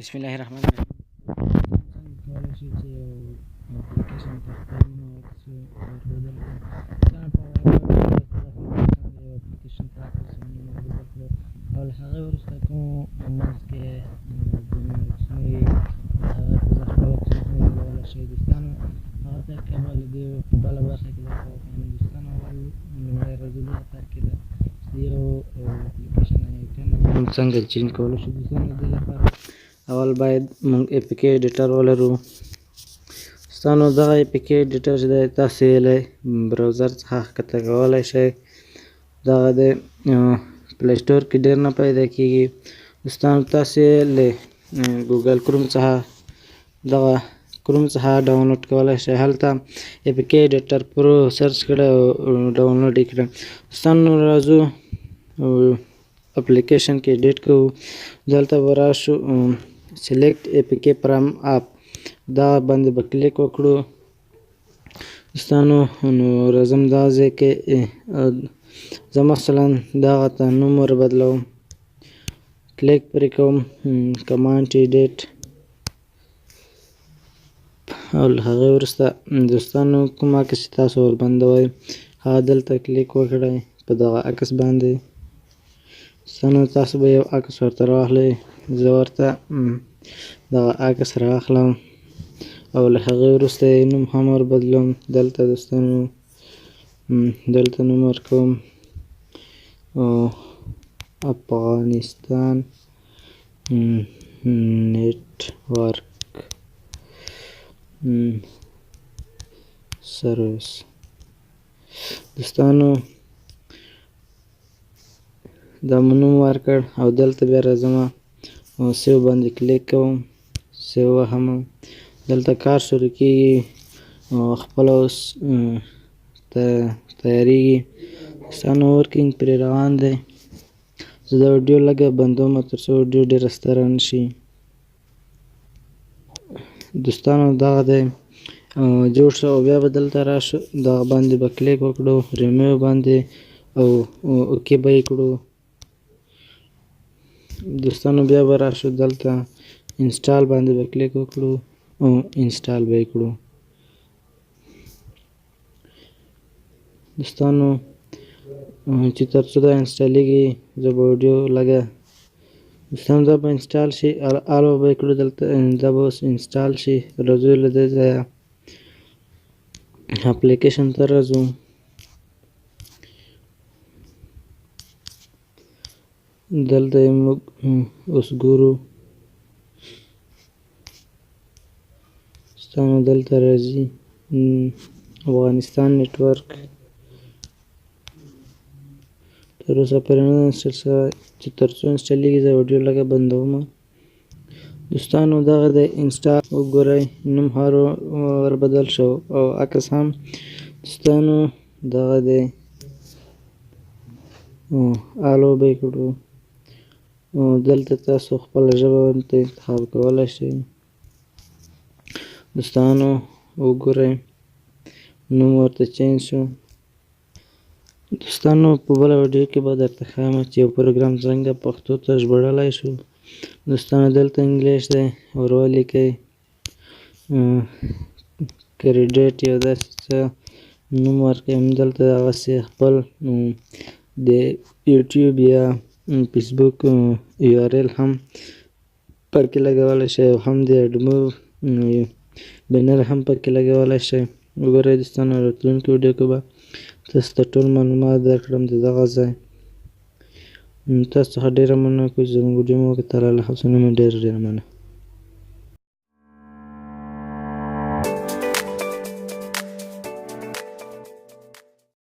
بسم الله الرحمن الرحیم. کولی شي چې یو اپلیکیشن ته خپل نوټس ورښودل کړو. یو اپلیکیشن ته ورښودل کړو او له هغې وروسته کوم منځ کې ځینې عکسونه وي، هغه ته زه خپل عکسونه جوړولی شئ دوستانو. هغه طریقه به له دې په بله برخه کې درته وښیم دوستانو. اول لومړی ورځني اطاق کې ده چې یو اپلیکیشن موږ څنګه چینج کولی شو دوستانو. د دې لپاره اول باید موږ اے پی کې ایډیټر ولرو دوستانو. دغه اے پی کې ایډیټر چې دی تاسې له براوزر څخه ښکته کولی شئ. دغه د پلی سټور کې ډېر نه پیدا کېږي دوستانو. تاسې له ګوګل کروم څخه دغه کروم څخه ډاونلوډ کولی شئ. هلته اے پی کې ایډیټر پرو سرچ کړئ او ډاونلوډ یې کړئ دوستانو. راځو اپلیکیشن کې ایډیټ کوو. دلته به راشو سلیکټ اے پی کې فرام اپ، دا باندې به کلیک وکړو دوستانو. نو راځم دغه ځای کې زه مثلا دغه ته نوم ور بدلوم، کلیک پرې کوم، کمانډ ایډیټ او له هغې وروسته دوستانو کوم عکس چې تاسو ور بندوئ هغه دلته کلیک وکړئ په دغه عکس باندې دوستانو. تاسو به یو عکس ورته راواخلئ، زه ورته دغه عکس رااخلم او له هغې وروسته یې نوم هم ور بدلوم. دلته دوستانو دلته نوم ورکوم افغانستان نیټورک سروس دوستانو. دا مو نوم ورکړ او دلته بیا راځم سیو باندې کلیک کوم، سیو وهم. دلته کار شروع کېږي، خپله اوس تیارېږي دوستانو. ورکینګ پرې روان دی. زه دا ویډیو لږه بندوم تر څو ویډیو ډېره ستره نه شي دوستانو. دغه دی جوړ شو او بیا به دلته راشو، دغه باندې به کلیک وکړو، ریموو باندې او اوکې به یې کړو دوستانو. بیا به راشو دلته انسټال باندې به کلیک وکړو او انسټال به یې کړو دوستانو. چې تر څو دا انسټالېږي زه به ویډیو لږه دوستانو دا به انسټال شي، الو به یې کړو دلته، دا به اوس انسټال شي. راځو له دې ځایه اپلیکیشن ته راځو. دلته یې موږ اوس ګورو دوستانو. دلته راځي افغانستان نیټورک، تر اوسه پورې نه ده انسټال شوی. چې تر څو انسټالېږي زه ویډیو لږه بندوم دوستانو. دغه دی انسټال، وګورئ نوم هر ور بدل شو او عکس هم دوستانو. دغه دی الو به یې کړو. دلته تاسو خپله ژبه ورته انتخاب کولی شئ دوستانو. وګورئ نوم ورته چینج شو دوستانو. په بله ویډیو کې به درته ښیم چې یو پروګرام څنګه پښتو ته ژباړلی شو دوستانو. دلته انګلیش دی، ور ولیکئ کریډیټ یو داسې څه نوم ورکړئ. دلته دغسې خپل د یوټیوب یا فیسبوک یو آر ایل هم پکې لګولی شئ او هم د اډمو بینر هم پکې لګولی شئ. وګورئ دوستانو راتلونکي ویډیو کې به تاسو ته ټول معلومات درکړم د دغه ځای. تاسو څخه ډېره مننه کوم چې زموږ ویډیو مو وکتله. له هڅو نه مې ډېره مننه.